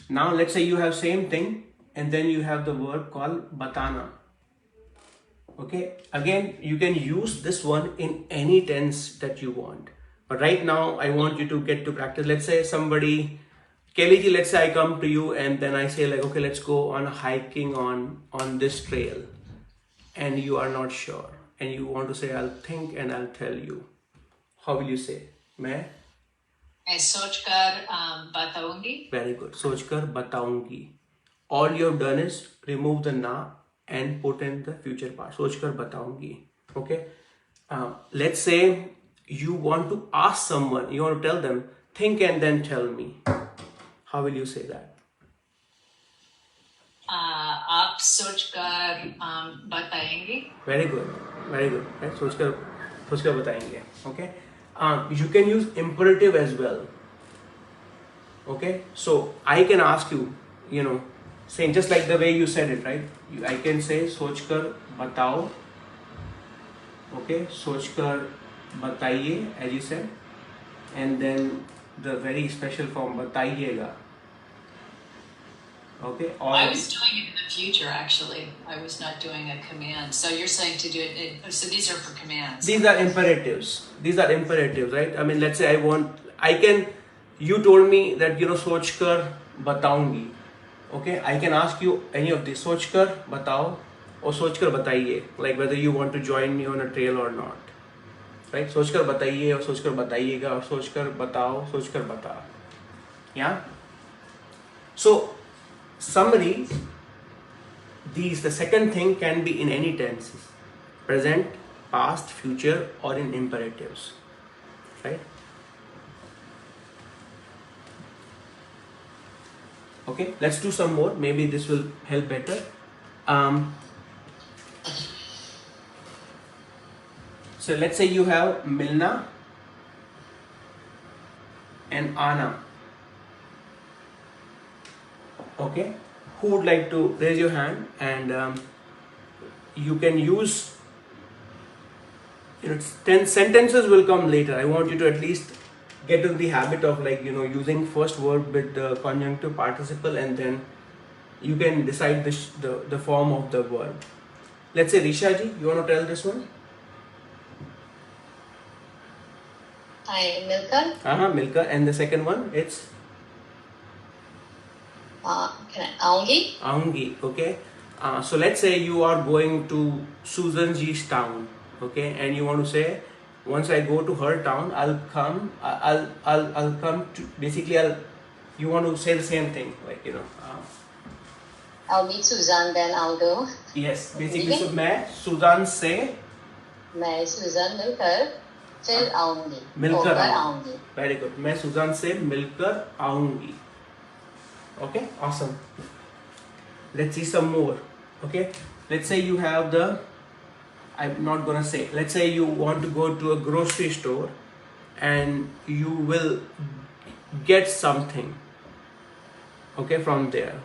Speaker 1: Now let's say you have same thing, and then you have the word called batana. Okay, again you can use this one in any tense that you want, but right now I want you to get to practice. Let's say somebody, Kelly ji, let's say I come to you and then I say like, okay, let's go on a hiking on this trail, and you are not sure and you want to say I'll think and I'll tell you. How will you say? Main
Speaker 9: sochkar bataungi.
Speaker 1: Very good. Sochkar bataungi. All you have done is remove the na and put in the future part. Sochkar bataungi. Okay. Let's say you want to ask someone, you want to tell them, think and then tell me. How will you say that?
Speaker 9: Aap sochkar batayenge.
Speaker 1: Very good. Very good. Right? Sochkar batayenge. Okay. You can use imperative as well. Okay. So I can ask you, saying just like the way you said it, right? I can say sochkar batao. Okay, sochkar bataiye, as you said, and then the very special form bataiyega. Okay.
Speaker 9: I was doing it in the future actually. I was not doing a command. So you're saying to do it. So these are for commands.
Speaker 1: These are imperatives. Right? I mean, let's say you told me that sochkar bataungi. Okay, I can ask you any of these. Soch kar batao or soch kar bataiye, like whether you want to join me on a trail or not. Right? Soch kar bataiye or soch kar bataiyega or soch kar batao, soch kar bata. Yeah? So, summary, the second thing can be in any tenses: present, past, future, or in imperatives, right? Okay, let's do some more. Maybe this will help better. So let's say you have milna and ana. Okay, who would like to raise your hand? And you can use, 10 sentences will come later. I want you to at least get in the habit of using first verb with the conjunctive participle, and then you can decide the form of the verb. Let's say Risha ji, you want to tell this one?
Speaker 11: I milker.
Speaker 1: Milka. And the second one, it's
Speaker 11: Aungi.
Speaker 1: Aungi. Okay. So let's say you are going to Susan G's town. Okay, and you want to say, once I go to her town, I'll come to, basically you want to say the same thing,
Speaker 11: I'll meet Susan, then I'll go.
Speaker 1: Yes, basically. So मैं Susan से
Speaker 11: मैं Susan मिलकर फिर आऊंगी.
Speaker 1: मिलकर
Speaker 11: आऊंगी.
Speaker 1: Very good. मैं Susan से मिलकर आऊंगी. Okay, awesome. Let's see some more. Okay, let's say you have I'm not gonna say. Let's say you want to go to a grocery store and you will get something, okay, from there.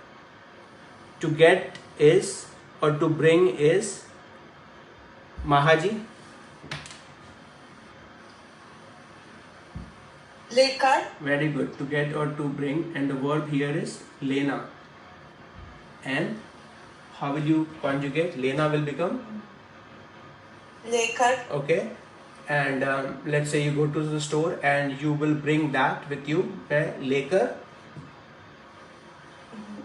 Speaker 1: To get is, or to bring is Mahaji.
Speaker 3: लेकर.
Speaker 1: Very good. To get or to bring, and the verb here is lena. And how will you conjugate? Lena will become
Speaker 3: लेकर.
Speaker 1: okay. And let's say you go to the store and you will bring that with you. लेकर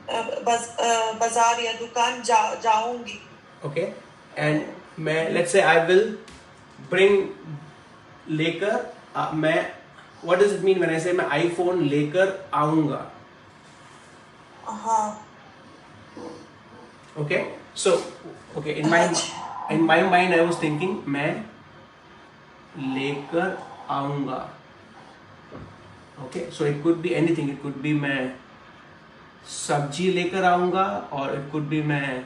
Speaker 3: बाजार या दुकान जाऊंगी.
Speaker 1: Okay. And let's say I will bring लेकर मैं, what does it mean when I say मैं iPhone लेकर आऊंगा? Okay. So okay, in my mind I was thinking मैं लेकर आऊंगा. Okay, so it could be anything. It could be मैं सब्जी लेकर आऊंगा, or it could be मैं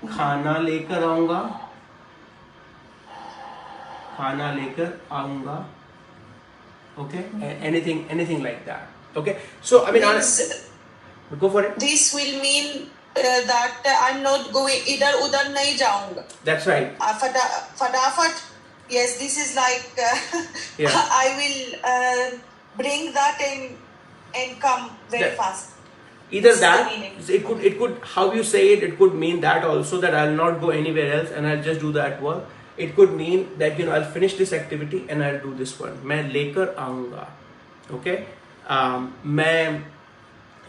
Speaker 1: खाना लेकर आऊंगा. खाना लेकर आऊंगा. Okay, anything like that. Okay, so I mean, go for it.
Speaker 3: This will mean that I'm not going इधर उधर नहीं जाऊंगा.
Speaker 1: That's right.
Speaker 3: फटाफट. Yes, this is like
Speaker 1: yeah.
Speaker 3: I will bring that and come very fast.
Speaker 1: Either that, it could how you say it could mean that also, that I'll not go anywhere else and I'll just do that work. It could mean that I'll finish this activity and I'll do this one. मैं लेकर आऊंगा. Okay. मैं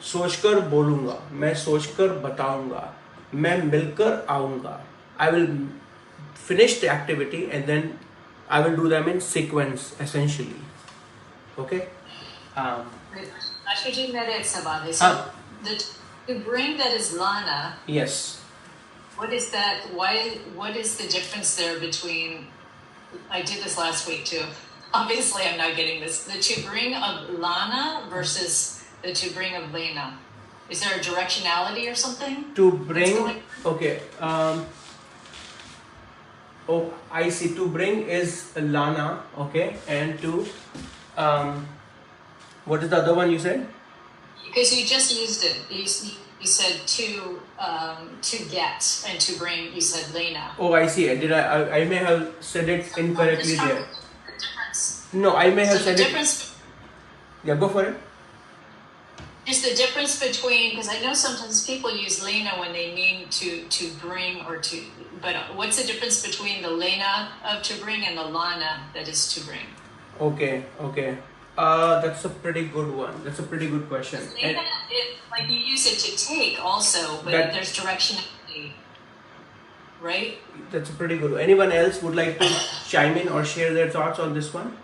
Speaker 1: सोचकर बोलूंगा. मैं सोचकर बताऊंगा. मैं मिलकर आऊंगा. I will finish the activity and then I will do them in sequence, essentially. Okay.
Speaker 9: Ashu Ji, mere ek sawal hai. So to bring, that is lana.
Speaker 1: Yes.
Speaker 9: What is that? What is the difference there between? I did this last week too. Obviously, I'm not getting this. The to bring of lana versus the to bring of lena. Is there a directionality or something?
Speaker 1: To bring. Okay. Oh, I see. To bring is lana. Okay, and to what is the other one you said?
Speaker 9: Because you just used it. You said to get, and to bring you said lena.
Speaker 1: Oh, I see. I may have said it incorrectly there.
Speaker 9: The difference.
Speaker 1: No, I may have said
Speaker 9: the difference.
Speaker 1: Yeah, go for it.
Speaker 9: Just the difference between, because I know sometimes people use lena when they mean to bring or to, but what's the difference between the lena of to bring and the lana that is to bring?
Speaker 1: Okay. That's a pretty good one. That's a pretty good question.
Speaker 9: Lena, like you use it to take also, but there's directionality, right?
Speaker 1: That's a pretty good one. Anyone else would like to chime in or share their thoughts on this one?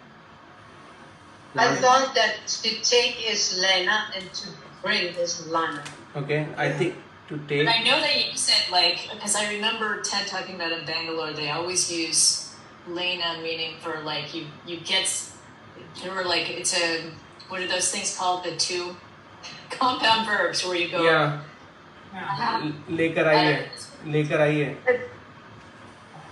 Speaker 4: I thought that to take is lena and to bring is lana.
Speaker 1: Okay, I think To take.
Speaker 9: But I know that you said like, because I remember Ted talking about in Bangalore, they always use lena meaning for like you get. There were like it's a what are those things called? The two compound verbs where you go.
Speaker 1: Yeah. लेकर आइए. लेकर आइए.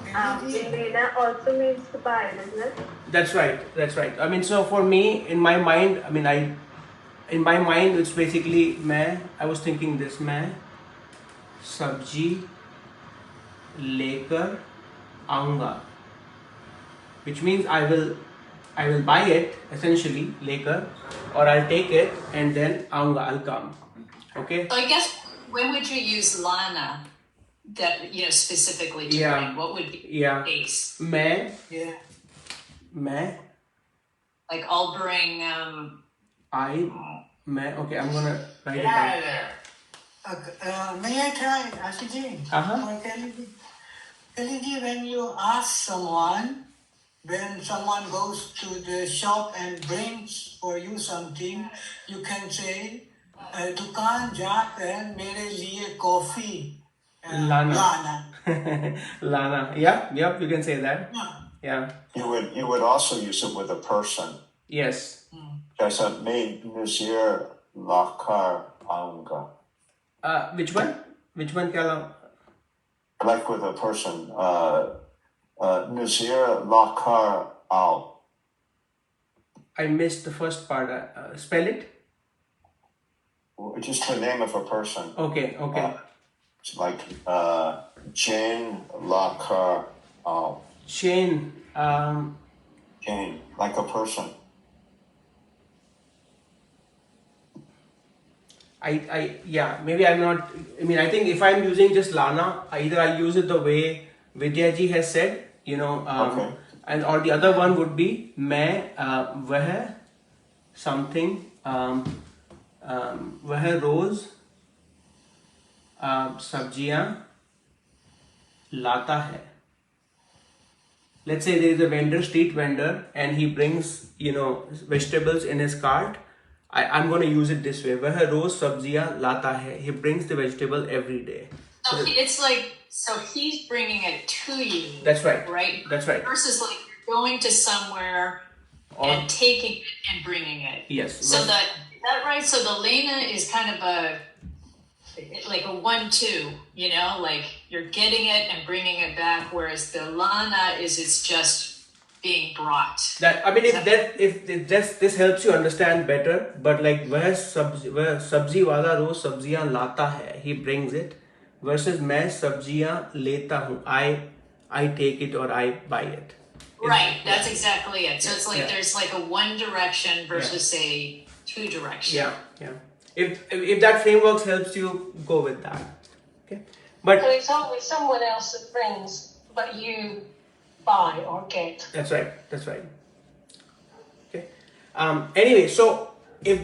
Speaker 2: Lena also means to buy, doesn't it?
Speaker 1: That's right. That's right. I mean, so for me, in my mind, I mean, in my mind, it's basically I was thinking this मैं सब्जी लेकर आऊँगा, which means I will buy it essentially लेकर, or I'll take it and then आऊँगा, I'll come. Okay.
Speaker 9: So I guess when would you use lana? That specifically to bring. What would be the case?
Speaker 1: मैं
Speaker 9: like I'll bring
Speaker 1: okay, I'm gonna write it
Speaker 3: Yeah,
Speaker 1: down.
Speaker 3: may I try, Ashu Ji? Or Kelly Ji, when you ask someone, when someone goes to the shop and brings for you something, you can say, दुकान जाकर मेरे लिए coffee
Speaker 1: Lana. Lana. Yeah, you can say that. Yeah.
Speaker 7: You would also use it with a person.
Speaker 1: Yes.
Speaker 7: Jैसा मैं monsieur लाकर आऊँगा.
Speaker 1: Which one? Which one क्या
Speaker 7: Like with a person. Monsieur लाकर आओ.
Speaker 1: I missed the first part. Spell it.
Speaker 7: Just the name of a person.
Speaker 1: Okay.
Speaker 7: It's like Jane लाकर आओ.
Speaker 1: Chain.
Speaker 7: Jane, like a person.
Speaker 1: Maybe I'm not. I mean, I think if I'm using just Lana, either I'll use it the way Vidyaji has said,
Speaker 7: Okay.
Speaker 1: and or the other one would be मैं वह something वह रोज सब्जियां लाता है. Let's say there is a vendor, street vendor, and he brings, vegetables in his cart. I'm going to use it this way. वह रोज सब्जियां लाता है. He brings the vegetable every day.
Speaker 9: So it's like, so he's bringing it to you.
Speaker 1: That's right.
Speaker 9: Right?
Speaker 1: That's right.
Speaker 9: Versus like going to somewhere and taking it and bringing it.
Speaker 1: Yes.
Speaker 9: So is that right? So the lena is kind of like a 1-2, like you're getting it and bringing it back, whereas the lana it's just being brought.
Speaker 1: If this helps you understand better, but like वह सब्जी वाला रोज सब्जियां लाता है, he brings it, versus मैं सब्जियां लेता हूँ, I take it or I buy it.
Speaker 9: Right, that's exactly it. So it's like there's like a one direction versus a two direction.
Speaker 1: Yeah. If that framework helps you, go with that. Okay. But
Speaker 12: so it's always someone else that brings, but you buy or get.
Speaker 1: That's right. Okay. Anyway, so if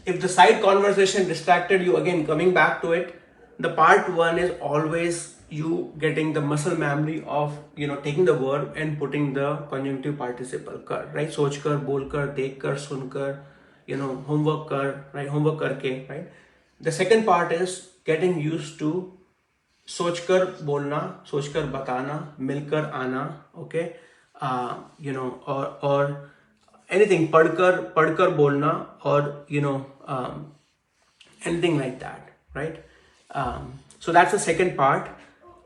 Speaker 1: the side conversation distracted you, again coming back to it, the part one is always you getting the muscle memory of taking the verb and putting the conjunctive participle kar, right? सोच कर, बोल कर, देख कर, सुन कर, homework kar, right? Homework karke, right? The second part is getting used to सोच कर बोलना, सोच कर बताना, मिलकर आना, okay? Or anything, पढ़कर बोलना, or anything like that, right? So that's the second part.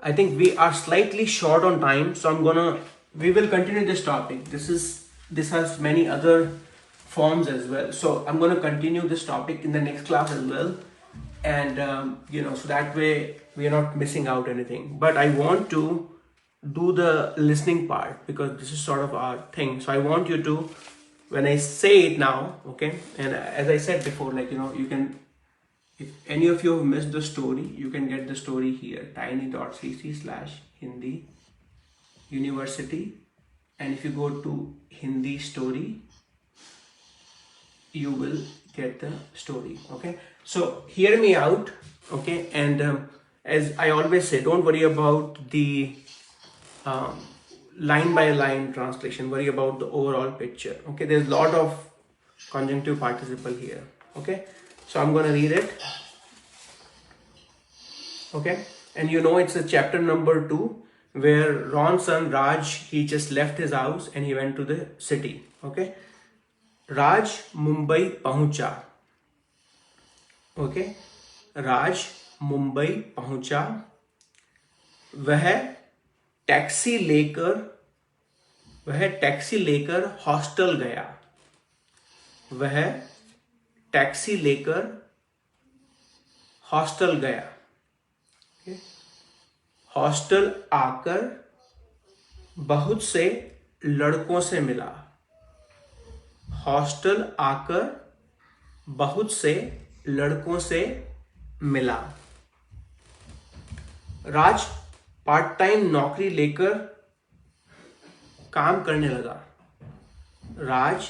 Speaker 1: I think we are slightly short on time, so we will continue this topic. This has many other forms as well, so I'm going to continue this topic in the next class as well, and so that way we are not missing out anything. But I want to do the listening part because this is sort of our thing. So I want you to, when I say it now, okay, and as I said before, like you can, if any of you have missed the story, you can get the story here, tiny.cc/Hindi University, and if you go to Hindi story, you will get the story. Okay, so hear me out, okay, and as I always say, don't worry about the line by line translation, worry about the overall picture. Okay, there's a lot of conjunctive participle here. Okay, so I'm going to read it. Okay, and you know it's a chapter number 2 where Ron's son Raj, he just left his house and he went to the city. Okay, Raj Mumbai पहुंचा. Okay, Raj Mumbai पहुंचा. वह taxi लेकर hostel गया. वह taxi लेकर hostel गया. Hostel आकर बहुत से लड़कों से मिला. हॉस्टल आकर बहुत से लड़कों से मिला. राज पार्ट टाइम नौकरी लेकर काम करने लगा. राज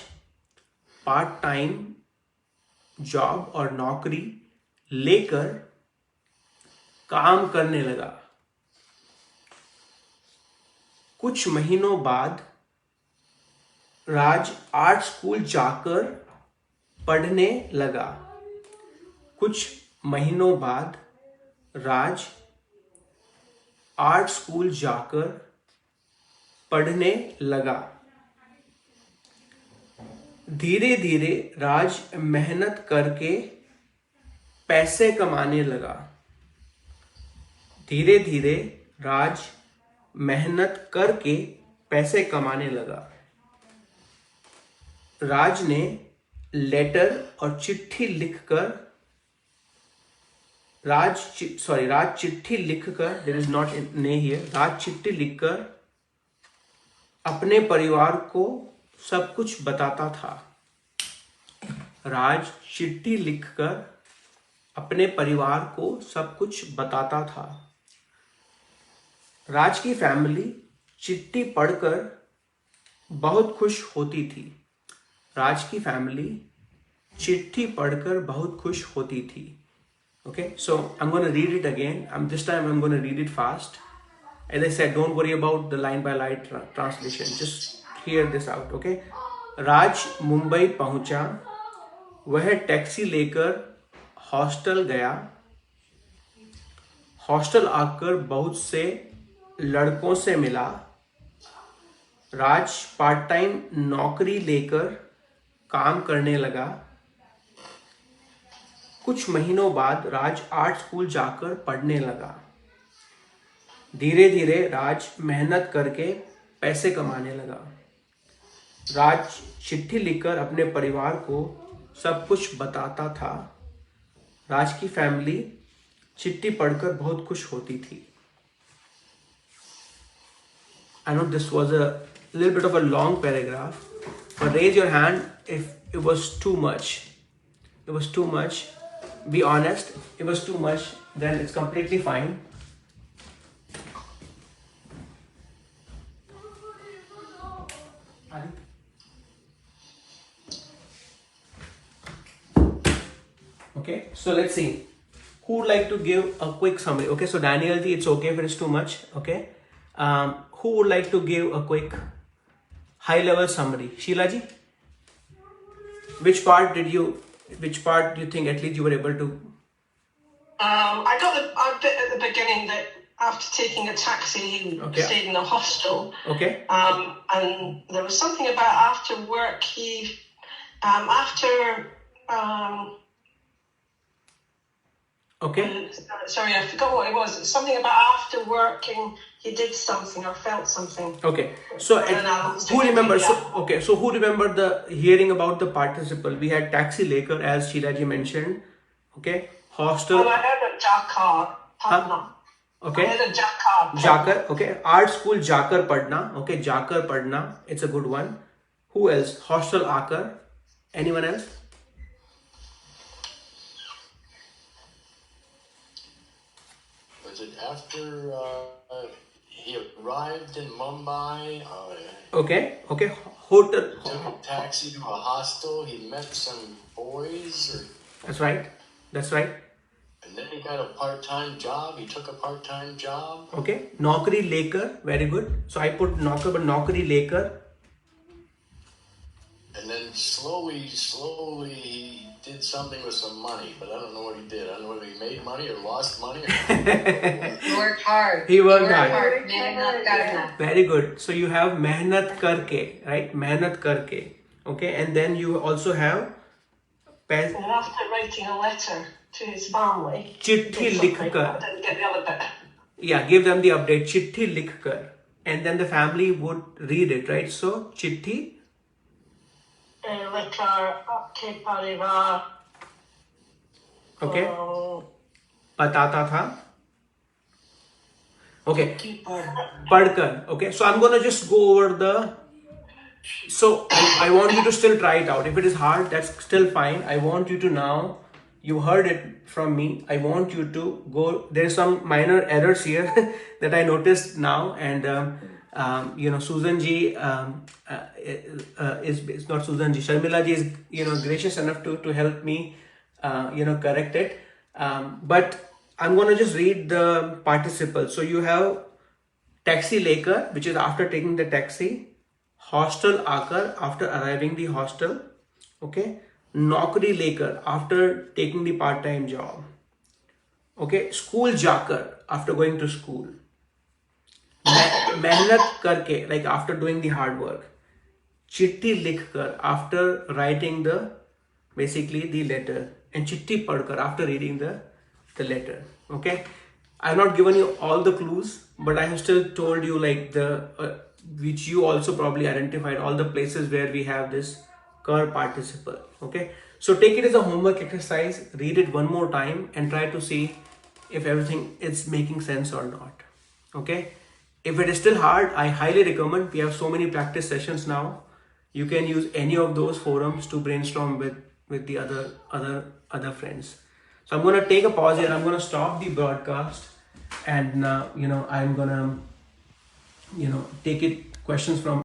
Speaker 1: पार्ट टाइम जॉब और नौकरी लेकर काम करने लगा. कुछ महीनों बाद राज आर्ट स्कूल जाकर पढ़ने लगा. कुछ महीनों बाद राज आर्ट स्कूल जाकर पढ़ने लगा. धीरे धीरे राज मेहनत करके पैसे कमाने लगा. धीरे धीरे राज मेहनत करके पैसे कमाने लगा. राज ने लेटर और चिट्ठी लिखकर राज चिट्ठी लिखकर देयर इज नॉट ने हियर. राज चिट्ठी लिखकर अपने परिवार को सब कुछ बताता था. राज चिट्ठी लिखकर अपने परिवार को सब कुछ बताता था. राज की फैमिली चिट्ठी पढ़कर बहुत खुश होती थी. राज की फैमिली चिट्ठी पढ़कर बहुत खुश होती थी. Okay, so I'm going to read it again. This time I'm going to read it fast. As I said, don't worry about the line by line translation. Just hear this out, okay? राज मुंबई पहुंचा. वह taxi लेकर hostel गया. Hostel आकर बहुत से लड़कों से मिला. राज पार्ट टाइम नौकरी लेकर काम करने लगा. कुछ महीनों बाद राज आर्ट स्कूल जाकर पढ़ने लगा. धीरे धीरे राज मेहनत करके पैसे कमाने लगा. राज चिट्ठी लिखकर अपने परिवार को सब कुछ बताता था. राज की फैमिली चिट्ठी पढ़कर बहुत खुश होती थी. I know this was a little bit of a long paragraph, but raise your hand if it was too much. It was too much. Be honest, if it was too much, then it's completely fine. Okay, so let's see. Who would like to give a quick summary? Okay, so Daniel ji, it's okay if it is too much. Okay, who would like to give a quick high-level summary? Sheila ji, which part do you think at least you were able to?
Speaker 12: I got a bit at the beginning that after taking a taxi, he stayed in a hostel.
Speaker 1: Okay.
Speaker 12: And there was something about after work.
Speaker 1: Okay.
Speaker 12: Sorry, I forgot what it was. It's something about after working, he did something or felt something.
Speaker 1: Okay. So who remembers? So who remembered the hearing about the participle? We had taxi lekar, as Sheila ji mentioned. Okay. Hostel.
Speaker 12: I heard a jaaKAR.
Speaker 1: Okay.
Speaker 12: I heard a jaaKAR.
Speaker 1: jaaKAR. Okay. Art school jaaKAR padna. Okay. jaaKAR padna. It's a good one. Who else? Hostel aakar. Anyone else?
Speaker 5: Was it after he arrived in Mumbai?
Speaker 1: Okay. Hotel.
Speaker 5: Took a taxi to a hostel. He met some boys.
Speaker 1: That's right.
Speaker 5: And then he got a part-time job. He took a part-time job.
Speaker 1: Okay. Naukri lekar. Very good. So I put naukar, but naukri lekar.
Speaker 5: And then slowly, he did something with some money, but I don't know what he did. I don't know whether he made money or lost money.
Speaker 4: He worked hard.
Speaker 1: He worked hard.
Speaker 4: Mehnat karna.
Speaker 1: Very good. So you have mehnat karke, right? Mehnat karke. Okay, and then you also have
Speaker 12: And after writing a letter to his family,
Speaker 1: chitti likhkar.
Speaker 12: I didn't get the other bit.
Speaker 1: Yeah, give them the update. Chitti likhkar. And then the family would read it, right? So chitti.
Speaker 12: Letter ke parivar.
Speaker 1: Okay. Patata tha. Okay. Padkar. Okay. So I'm gonna just go over the. So I want you to still try it out. If it is hard, that's still fine. I want you to now. You heard it from me. I want you to go. There's some minor errors here that I noticed now, and Susan Ji is not Susan Ji. Sharmila Ji is gracious enough to help me correct it. But I'm gonna just read the participle. So you have taxi lekar, which is after taking the taxi. Hostel aakar, after arriving the hostel. Okay. Naukri lekar, after taking the part-time job. Okay. School jaaKAR, after going to school. Mehnat karke, like after doing the hard work. Chitti likhkar, after writing basically the letter. And chitti padkar, after reading the letter. Okay. I have not given you all the clues, but I have still told you like which you also probably identified, all the places where we have this ghar participle. Okay, so take it as a homework exercise, read it one more time and try to see if everything is making sense or not. Okay, if it is still hard, I highly recommend, we have so many practice sessions now, you can use any of those forums to brainstorm with the other friends. So I'm going to take a pause here. I'm going to stop the broadcast, and I'm going to take it questions from